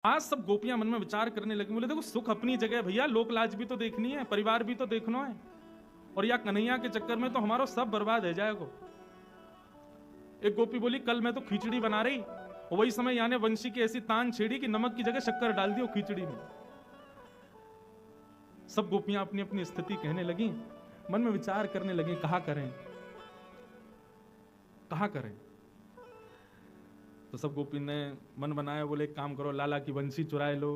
आज सब गोपियां मन में विचार करने लगी, बोले देखो सुख अपनी जगह भैया, लोक लाज भी तो देखनी है, परिवार भी तो देखना है, और या कन्हैया के चक्कर में तो हमारा सब बर्बाद हो जाएगा। एक गोपी बोली कल मैं तो खिचड़ी बना रही, और वही समय यानी वंशी की ऐसी तान छेड़ी कि नमक की जगह शक्कर डाल दी वो खिचड़ी में। सब गोपियां अपनी अपनी स्थिति कहने लगी, मन में विचार करने लगी कहा करें कहा करें। तो सब गोपी ने मन बनाया, बोले एक काम करो, लाला की बंसी चुराए लो।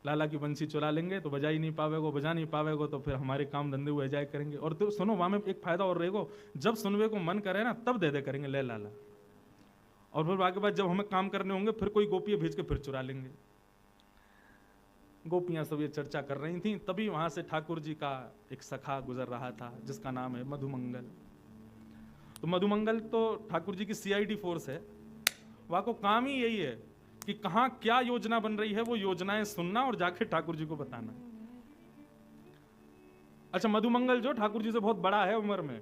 लाला की बंसी चुरा लेंगे तो बजा ही नहीं पावेगो, बजा नहीं पावेगो तो फिर हमारे काम धंधे हुए जाए करेंगे। और तो सुनो वहां में एक फायदा और रहेगो, जब सुनवे को मन करे ना तब दे दे करेंगे ले लाला, और फिर बाकी बाद जब हमें काम करने होंगे फिर कोई गोपी भेज के फिर चुरा लेंगे। गोपियां सब ये चर्चा कर रही थी, तभी वहां से ठाकुर जी का एक सखा गुजर रहा था जिसका नाम है मधुमंगल। तो मधुमंगल तो ठाकुर जी की सीआईडी फोर्स है, वहां को काम ही यही है कि कहां क्या योजना बन रही है वो योजनाएं सुनना और जाके ठाकुर जी को बताना। अच्छा, मधुमंगल जो ठाकुर जी से बहुत बड़ा है उम्र में,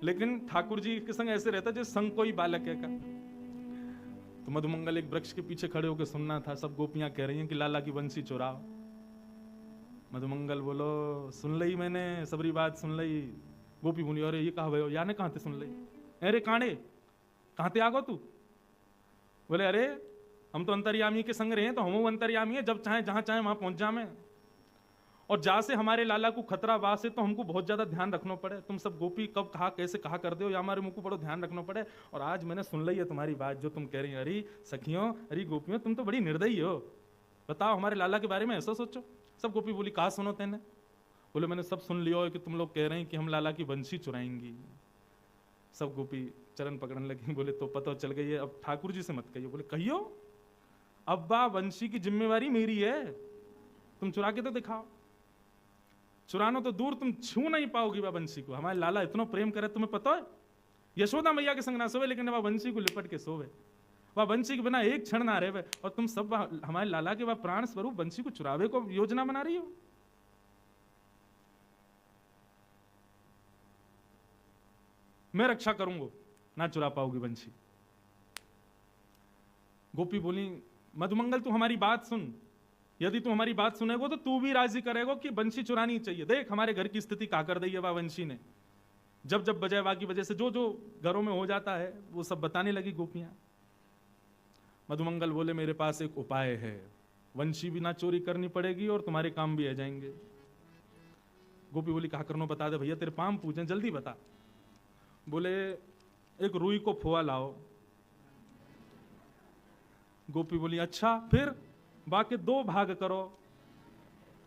लेकिन ठाकुर जी के संग ऐसे रहता जैसे संग कोई बालक है का। तो मधुमंगल एक वृक्ष के पीछे खड़े होकर सुनना था, सब गोपियां कह रही हैं कि लाला की बंसी चुराओ। मधुमंगल बोलो सुन ली मैंने, सबरी बात सुन ली। गोपी बोली अरे ये कहा भयो, याने कहां थे सुन ली, अरे कांडे कहां ते आगो तू। बोले अरे हम तो अंतर्यामी के संग रहे, तो हम अंतर्यामी है, जब चाहे जहां चाहे वहां पहुंच जा मैं, और जहां से हमारे लाला को खतरा वास है तो हमको बहुत ज्यादा ध्यान रखना पड़े। तुम सब गोपी कब कहा कैसे कहा कर दो, या हमारे मुंह को बड़ो ध्यान रखना पड़े। और आज मैंने सुन ली है तुम्हारी बात जो तुम कह रही हो, अरे सखियों अरे गोपियों तुम तो बड़ी निर्दयी हो, बताओ हमारे लाला के बारे में ऐसा सोचो। सब गोपी बोली कहा सुनो तेने। बोले मैंने सब सुन लिया कि तुम लोग कह रहे हैं कि हम लाला की बंसी चुराएंगी। सब गोपी चरण पकड़ने लगी, बोले तो पता चल गई है, अब ठाकुर जी से मत कहियो। बोले कहियो, अब्बा बंसी की जिम्मेवारी मेरी है, तुम चुरा के तो दिखाओ। चुराना तो दूर, तुम छू नहीं पाओगी वह बंसी को। हमारे लाला इतना प्रेम करे, तुम्हें पता है यशोदा मैया के संग ना सोवे, लेकिन वह बंसी को लिपट के सोवे, वह बंसी के बिना एक क्षण ना रहे। और तुम सब हमारे लाला के वह प्राण स्वरूप बंसी को चुरावे को योजना बना रही हो। मैं रक्षा करूंगा, ना चुरा पाओगी बंसी। गोपी बोली मधुमंगल तू हमारी बात सुन, यदि तू हमारी बात सुनेगो तो तू भी राजी करेगो कि बंसी चुरानी चाहिए। देख हमारे घर की स्थिति क्या कर दी है वह बंसी ने, जब जब बजाय की वजह से जो जो घरों में हो जाता है वो सब बताने लगी गोपियां। मधुमंगल बोले मेरे पास एक उपाय है, वंशी भी ना चोरी करनी पड़ेगी और तुम्हारे काम भी आ जाएंगे। गोपी बोली कहा करनो बता दे भैया, तेरे पाम पूछे जल्दी बता। बोले एक रुई को फोआ लाओ। गोपी बोली अच्छा फिर, बाकी 2 भाग करो।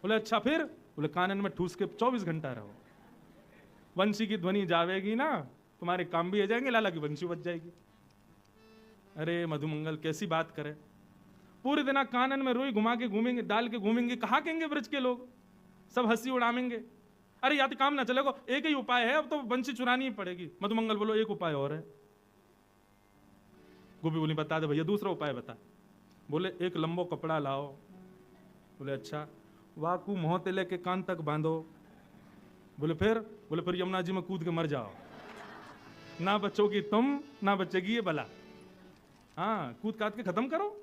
बोले अच्छा फिर, बोले कानन में ठूस के 24 घंटा रहो, बंसी की ध्वनि जावेगी ना, तुम्हारे काम भी आ जाएंगे, लाला की बंसी बच जाएगी। अरे मधुमंगल कैसी बात करे, पूरे दिन कानन में रुई घुमा के घूमेंगे, डाल के घूमेंगे, कहा कहेंगे ब्रज के लोग, सब हंसी उड़ावेंगे। अरे या तो काम ना चलेगा, एक ही उपाय है, अब तो बंसी चुरानी ही पड़ेगी। मधुमंगल बोलो एक उपाय और है। गोपी बोली बता दे भैया दूसरा उपाय बता। बोले एक लंबो कपड़ा लाओ। बोले अच्छा, वाकू मोहते लेके कान तक बांधो। बोले फिर यमुना जी में कूद के मर जाओ, ना बचोगी तुम ना बचेगी ये बला, हाँ कूद काट के खत्म करो।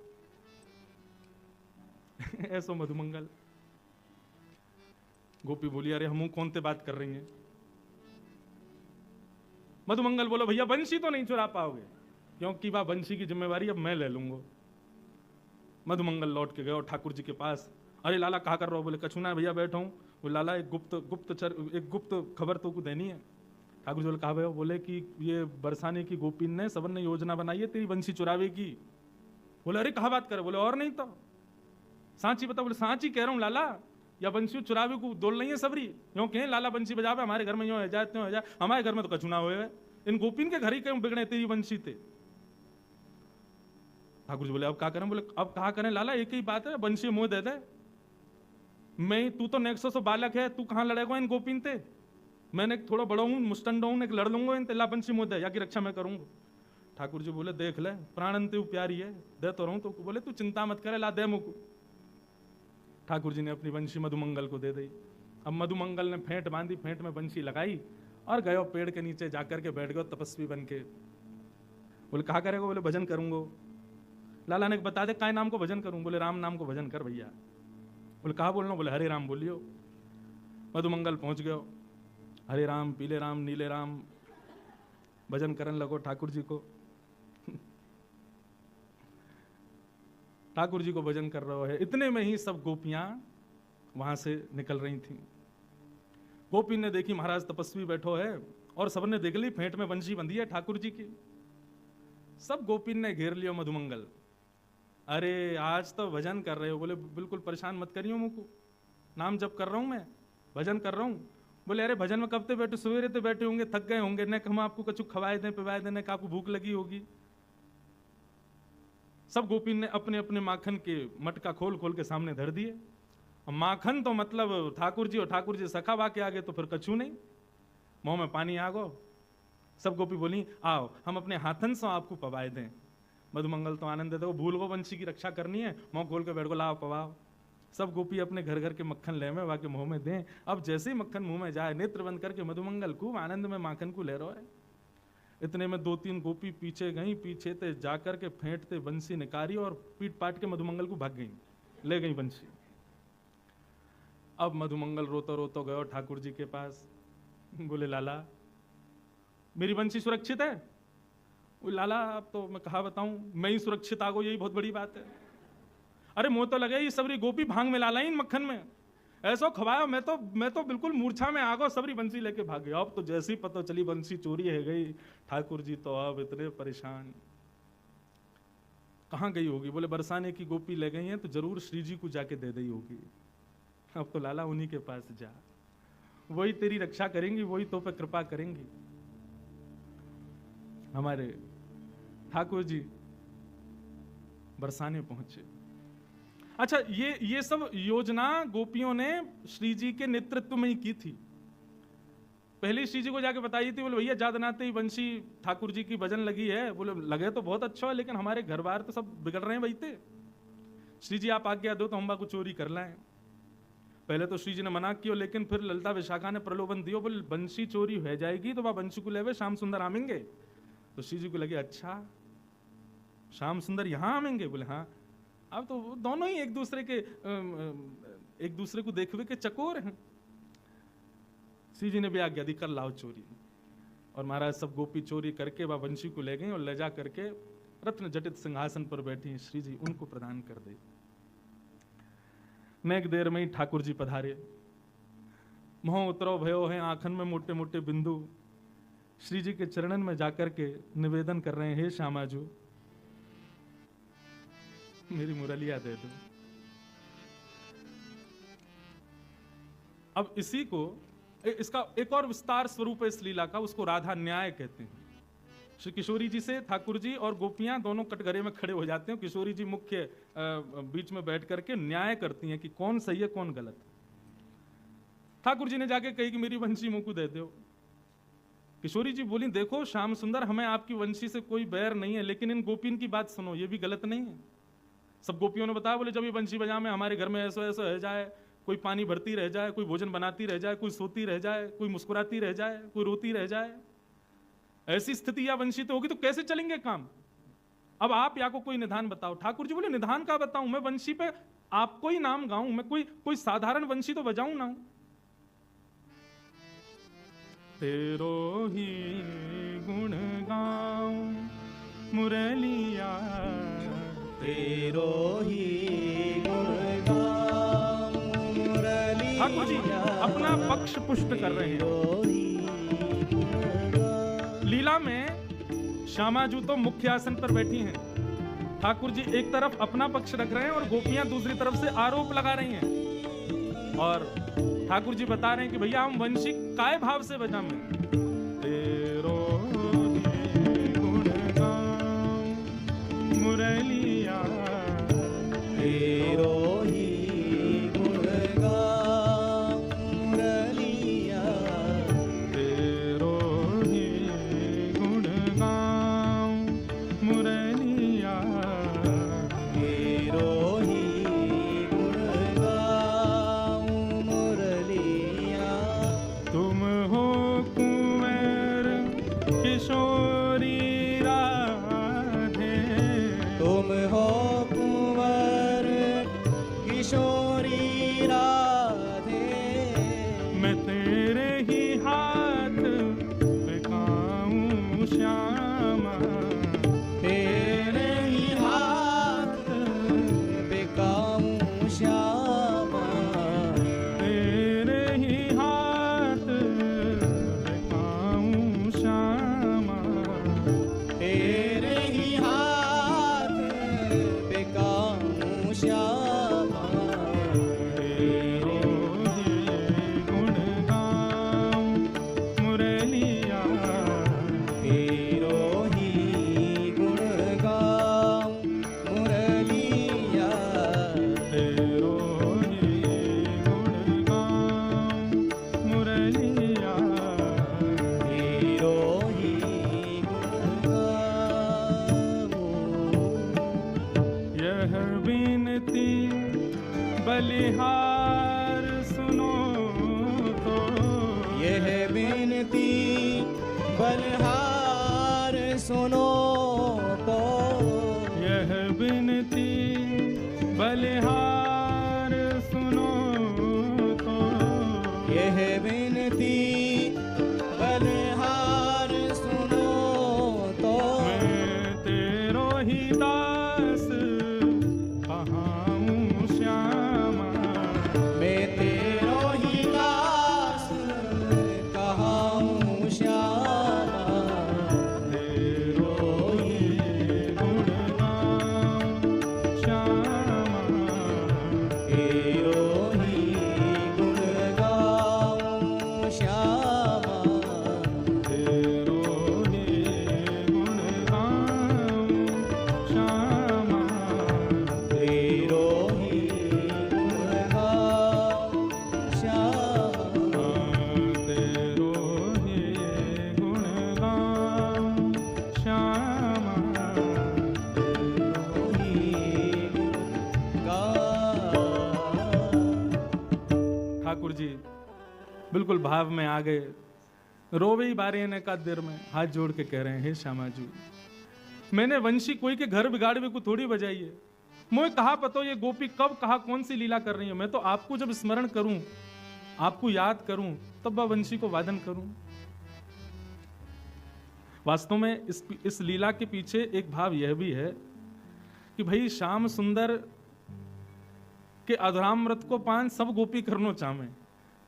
ऐसो मधुमंगल। गोपी बोली अरे हम कौन ते बात कर रही हैं। मधुमंगल बोलो भैया बंसी तो नहीं चुरा पाओगे, क्योंकि वह बंसी की जिम्मेवारी अब मैं ले लूंगा। मधुमंगल लौट के गए और ठाकुर जी के पास, अरे लाला कहा कर रहे हो। बोले कछुना है भैया बैठा हूँ। वो लाला एक गुप्त खबर तो को देनी है। ठाकुर जी बोले कहा भैया। बोले कि ये बरसाने की गोपी ने सबन ने योजना बनाई है तेरी बंसी चुरावे की। बोले अरे कहा बात करे। बोले और नहीं तो सांची बता। बोले सांची कह रहा हूँ लाला, या बंसी चुरावे को दोल नहीं है सबरी, यूं कहें लाला बंसी बजावे हमारे घर में यूं है जाए त्यों है जाए, हमारे घर में तो कछुना हुए, इन गोपीन के घर ही क्यों बिगड़े तेरी बंसी थे। ठाकुर जी बोले अब क्या करें। बोले अब कहा करें लाला, एक ही बात है, बंसी मुंह दे दे। मैं तू तो नेक्सो सो बालक है, तू कहां लड़ेगा इन गोपीन ते, मैंने थोड़ा बड़ा हूं मुस्टंड हूं, एक लड़ लूंगा इन तेला बंसी मुंह दे, या की रक्षा मैं करूंगा। ठाकुर जी बोले देख ले प्राणन ते प्यारी है, दे तो रहूं तो। बोले तू चिंता मत करे, ला दे मुख। ठाकुर जी ने अपनी बंसी मधुमंगल को दे दी। अब मधुमंगल ने फेंट बांधी, फेंट में बंसी लगाई और गयो पेड़ के नीचे जाकर के बैठ गयो तपस्वी बन के। बोले कहा करेगा। बोले भजन करूंगा। लाला ने बता दे काय नाम को भजन करूं? बोले राम नाम को भजन कर भैया। बोले कहा बोलना? बोले हरे राम बोलियो। मधुमंगल पहुंच गयो, हरे राम पीले राम नीले राम भजन करने लगो ठाकुर जी को। ठाकुर जी को भजन कर रहा है। इतने में ही सब गोपियां वहां से निकल रही थीं। गोपी ने देखी महाराज तपस्वी बैठो है और सबने देख ली फेंट में बंशी बंधी है ठाकुर जी की। सब गोपी ने घेर लियो मधुमंगल। अरे आज तो भजन कर रहे हो? बोले बिल्कुल परेशान मत करियो मुझको, नाम जप कर रहा हूं मैं, भजन कर रहा हूं। बोले अरे भजन में कब ते बैठे? सवेरे ते बैठे होंगे, थक गए होंगे, न हम आपको कछु खवाए दें पिवाए दें, न आपको भूख लगी होगी। सब गोपी ने अपने अपने माखन के मटका खोल खोल के सामने धर दिए। माखन तो मतलब ठाकुर जी और ठाकुर जी सखा बा के आगे तो फिर कछु नहीं, मुंह में पानी आ गो। सब गोपी बोली आओ हम अपने हाथन से आपको पवाए दें। मधुमंगल तो आनंद देते, वो भूल गो वंशी की रक्षा करनी है, मुंह खोल के बैठ गो, लाओ पवाओ। सब गोपी अपने घर घर के मक्खन ले में वाके मुंह में दें। अब जैसे ही मक्खन मुंह में जाए, नेत्र बंद करके मधुमंगल खूब आनंद में माखन को ले रहा है। इतने में 2-3 गोपी पीछे गई, पीछे ते जाकर के फेंटते बंसी निकारी और पीट पाट के मधुमंगल को भाग गई, ले गई बंसी। अब मधुमंगल रोतो रोतो गयो ठाकुर जी के पास। बोले लाला मेरी बंसी सुरक्षित है? वो लाला अब तो मैं कहा बताऊं, मैं ही सुरक्षित आ गो, यही बहुत बड़ी बात है। अरे मुंह तो लगे, ये सबरी गोपी भांग में लाला इन मक्खन में ऐसा खवाया, मैं तो बिल्कुल मूर्छा में आ गो, सबरी बंसी लेके भाग गया। अब तो जैसी पता चली बंसी चोरी है गई, ठाकुर जी तो अब इतने परेशान। कहाँ गई होगी? बोले बरसाने की गोपी ले गई हैं तो जरूर श्री जी को जाके दे दी होगी। अब तो लाला उन्हीं के पास जा, वही तेरी रक्षा करेंगी, वही तो पे कृपा करेंगी। हमारे ठाकुर जी बरसाने पहुंचे। अच्छा, ये सब योजना गोपियों ने श्री जी के नेतृत्व में ही की थी। पहले श्री जी को जाके बताई थी, बोले भैया जादनाते ही बंशी ठाकुर जी की भजन लगी है। बोले लगे तो बहुत अच्छा है, लेकिन हमारे घर बार तो सब बिगड़ रहे हैं बैठे। श्री जी आप आज्ञा दो तो हम को चोरी कर लाएं। पहले तो श्री जी ने मना किया, लेकिन फिर ललिता विशाखा ने प्रलोभन दियो, बोले बंशी चोरी हो जाएगी तो वह बंशी को लेवे श्याम सुंदर आमेंगे। तो श्री जी को लगे अच्छा श्याम सुंदर यहाँ आमेंगे? बोले हाँ। अब तो दोनों ही एक दूसरे को देखवे के चकोर हैं। श्री जी ने भी आज्ञा दी कर लाओ चोरी। और महाराज सब गोपी चोरी करके वह वंशी को ले गई और ले जा करके रत्न जटित सिंहासन पर बैठी श्री जी उनको प्रदान कर दे। नेक देर में ही ठाकुर जी पधारे। मोह उतरो भयो है आंखन में मोटे मोटे बिंदु। श्री जी के चरणन में जाकर के निवेदन कर रहे हैं, हे श्यामाजू मेरी मुरलिया दे दो। अब इसी को इसका एक और विस्तार स्वरूप है इस लीला का, उसको राधा न्याय कहते हैं। श्री किशोरी जी से ठाकुर जी और गोपियां दोनों कटघरे में खड़े हो जाते हैं। किशोरी जी मुख्य बीच में बैठ करके न्याय करती हैं कि कौन सही है कौन गलत। ठाकुर जी ने जाके कही कि मेरी वंशी मुंह को दे दो। किशोरी जी बोली देखो श्याम सुंदर, हमें आपकी वंशी से कोई बैर नहीं है, लेकिन इन गोपियों की बात सुनो, ये भी गलत नहीं है। सब गोपियों ने बताया, बोले जब ये बंशी बजा में हमारे घर में ऐसा ऐसा रह जाए, कोई पानी भरती रह जाए, कोई भोजन बनाती रह जाए, कोई सोती रह जाए, कोई मुस्कुराती रह जाए, कोई रोती रह जाए, ऐसी स्थिति या वंशी तो होगी तो कैसे चलेंगे काम। अब आप या को कोई निधान बताओ। ठाकुर जी बोले निधान का बताऊं, मैं वंशी पे आपको ही नाम गाऊं, मैं कोई साधारण वंशी तो बजाऊं ना। तेरो ही गुण गाऊं मुरलिया, तेरो ही गुण गाऊं मुरलिया। ठाकुर जी अपना पक्ष पुष्ट कर रहे हैं। लीला में श्यामाजू तो मुख्य आसन पर बैठी हैं। ठाकुर जी एक तरफ अपना पक्ष रख रहे हैं और गोपियां दूसरी तरफ से आरोप लगा रही हैं। और ठाकुर जी बता रहे हैं कि भैया हम वंशी काय भाव से बजा में। तेरो ही गुण गाऊं मुरलिया, तेरो ही गुण गाऊं मुरलिया, तेरो ही गुण गाऊं मुरलिया, तेरो ही गुण गाऊं मुरलिया। तुम हो कुंवर श्यामा तेरो ही गुण गाऊं मुरलिया तेरो ही गुण गाऊं मुरलिया तेरो ही गुण गाऊं मुरलिया तेरो ही गुण गाऊं। यह विनती बलिहार सुनो तो यह विनती बलिहार सुनो तो यह विनती बलिहार सुनो तो यह विनती बलिहार सुनो तो मैं तेरो ही दास कहाऊं श्यामा मैं तेरो ही दास कहाऊं श्यामा तेरो ही गुण गाऊं श्यामा तेरो ही गुण गाऊं श्यामा तेरो ही गुण गाऊं श्यामा तेरो ही गुण गाऊं श्यामा तेरो ही गुण गाऊं श्यामा तेरो ही गुण गाऊं। ठाकुर जी बिल्कुल भाव में आ गए, रोवे ही बारे ने का देर में हाथ जोड़ के कह रहे हैं, हे श्यामा जी मैंने वंशी कोई के घर बिगाड़वे को थोड़ी बजाई है। मुझे कहा पतो ये गोपी कब कहा कौन सी लीला कर रही है। मैं तो आपको जब स्मरण करूं, आपको याद करूं, तब वह वंशी को वादन करूं। वास्तव में इस लीला के पीछे एक भाव यह भी है कि भाई श्याम सुंदर के अधरामृत को पान सब गोपी करनो चाहे,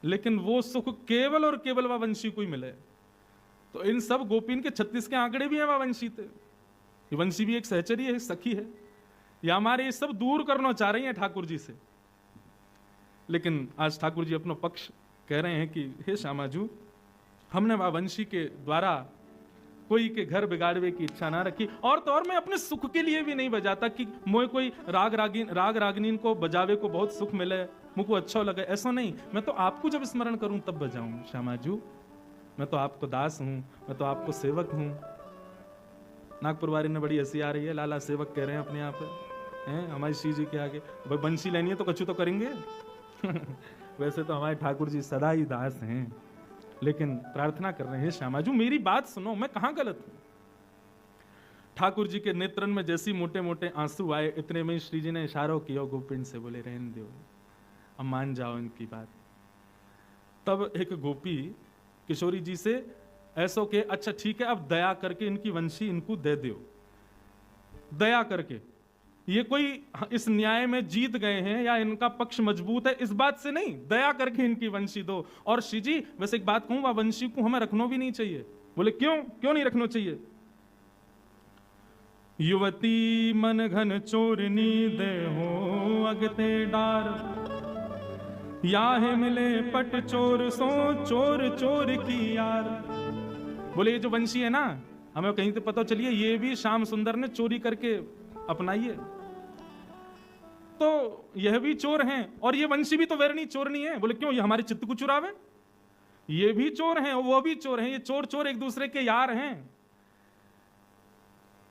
लेकिन वो सुख केवल और केवल वह वंशी को ही मिले। तो इन सब गोपीन के 36 के आंकड़े भी हैं वह वंशी थे। ये वंशी भी एक सहचरी है, सखी है, या हमारे ये सब दूर करना चाह रही हैं ठाकुर जी से। लेकिन आज ठाकुर जी अपना पक्ष कह रहे हैं कि हे श्यामाजू, हमने वह वंशी के द्वारा कोई के घर बिगाड़वे की इच्छा ना रखी। और तो और मैं अपने सुख के लिए भी नहीं बजाता कि मोए कोई राग रागनीन को बजावे को बहुत सुख मिले, मुझको अच्छा लगे, ऐसा नहीं। मैं तो आपको जब स्मरण करूं तब बजाऊं श्यामाजू। मैं तो आपको दास हूं, मैं तो आपको सेवक हूं। नागपुर वारी ने बड़ी हंसी आ रही है, लाला सेवक कह रहे हैं अपने आप हैं हमारी श्री जी के आगे। भाई बंसी लेनी है तो कछु तो करेंगे। वैसे तो हमारे ठाकुर जी सदा ही दास हैं, लेकिन प्रार्थना कर रहे हैं श्यामाजू मेरी बात सुनो, मैं कहां गलत हूं। ठाकुर जी के नेत्रन में जैसी मोटे मोटे आंसू आए, इतने में श्री जी ने इशारों किया गोपिन से, बोले रहने दो, अब मान जाओ इनकी बात। तब एक गोपी किशोरी जी से ऐसो के, अच्छा ठीक है अब दया करके इनकी वंशी इनको दे दो, दया करके। ये कोई इस न्याय में जीत गए हैं या इनका पक्ष मजबूत है इस बात से नहीं, दया करके इनकी वंशी दो। और श्री जी वैसे एक बात कहूं, वह वंशी को हमें रखना भी नहीं चाहिए। बोले क्यों, क्यों नहीं रखना चाहिए? युवती मन घन चोरनी दे हो अगते डार, याहे मिले पट चोर सो चोर चोर की यार। बोले ये जो वंशी है ना, हमें कहीं से पता चलिए ये भी श्याम सुंदर ने चोरी करके अपनाई है, तो यह भी चोर हैं। और ये वंशी भी तो वैरणी चोरनी है। बोले क्यों, ये हमारे चित्त को चुरावे? ये भी चोर हैं, वो भी चोर हैं, ये चोर चोर एक दूसरे के यार हैं।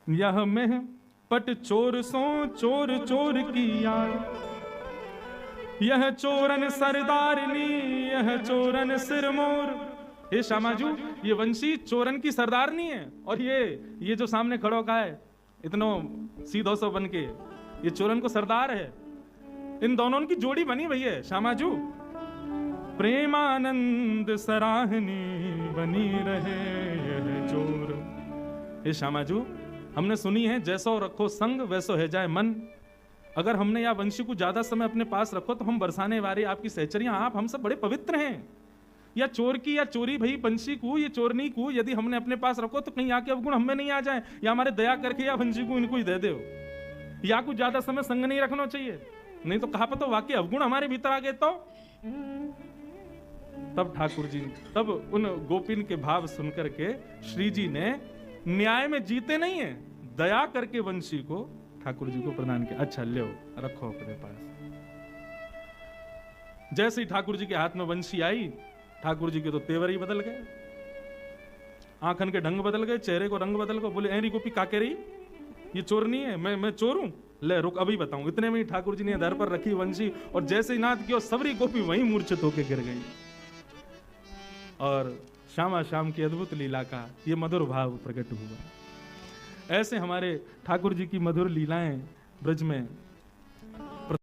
यह में पट चोर सो चोर चोर की यार, यह चोरन सरदारनी यह चोरन सिरमोर। हे श्यामाजू, ये वंशी चोरन की सरदारनी है, और ये जो सामने खड़ो का है इतनो सीधो सो बन के, ये चोरन को सरदार है। इन दोनों की जोड़ी बनी भई है श्यामाजू। प्रेमानंद सराहनी बनी रहे यह चोर। हे श्यामाजू, हमने सुनी है जैसो रखो संग वैसो है जाए मन। अगर हमने या वंशी को ज्यादा समय अपने पास रखो तो हम बरसाने वाले आपकी सहचरियां, आप हम सब बड़े पवित्र हैं। या चोर की या चोरी भई वंशी को, ये चोरनी को यदि हमने अपने पास रखो तो कहीं आके अवगुण हमें नहीं आ जाए, या हमारे दया करके या वंशी को इनको ही दे दो। या कुछ ज्यादा समय संग नहीं रखना चाहिए, नहीं तो कहा पता वाकई अवगुण हमारे भीतर आ गए तो। तब ठाकुर जी, तब उन गोपिन के भाव सुनकर के श्री जी ने न्याय में जीते नहीं है, दया करके वंशी को ठाकुर जी को प्रदान किया। अच्छा ले रखो अपने पास। जैसे ही ठाकुर जी के हाथ में वंशी आई, ठाकुर जी के तो तेवर ही बदल गए, आंखन के ढंग बदल गए, चेहरे को रंग बदल गए। बोले एरी गोपी का कह रही, ये चोर नहीं है, मैं चोर हूं, ले रुक अभी बताऊं। इतने में ही ठाकुर जी ने दर पर रखी वंशी और जैसे ही नाद किया सबरी गोपी वहीं मूर्छित होकर गिर गई। और श्यामा श्याम की अद्भुत लीला का ये मधुर भाव प्रकट हुआ। ऐसे हमारे ठाकुर जी की मधुर लीलाएं ब्रज में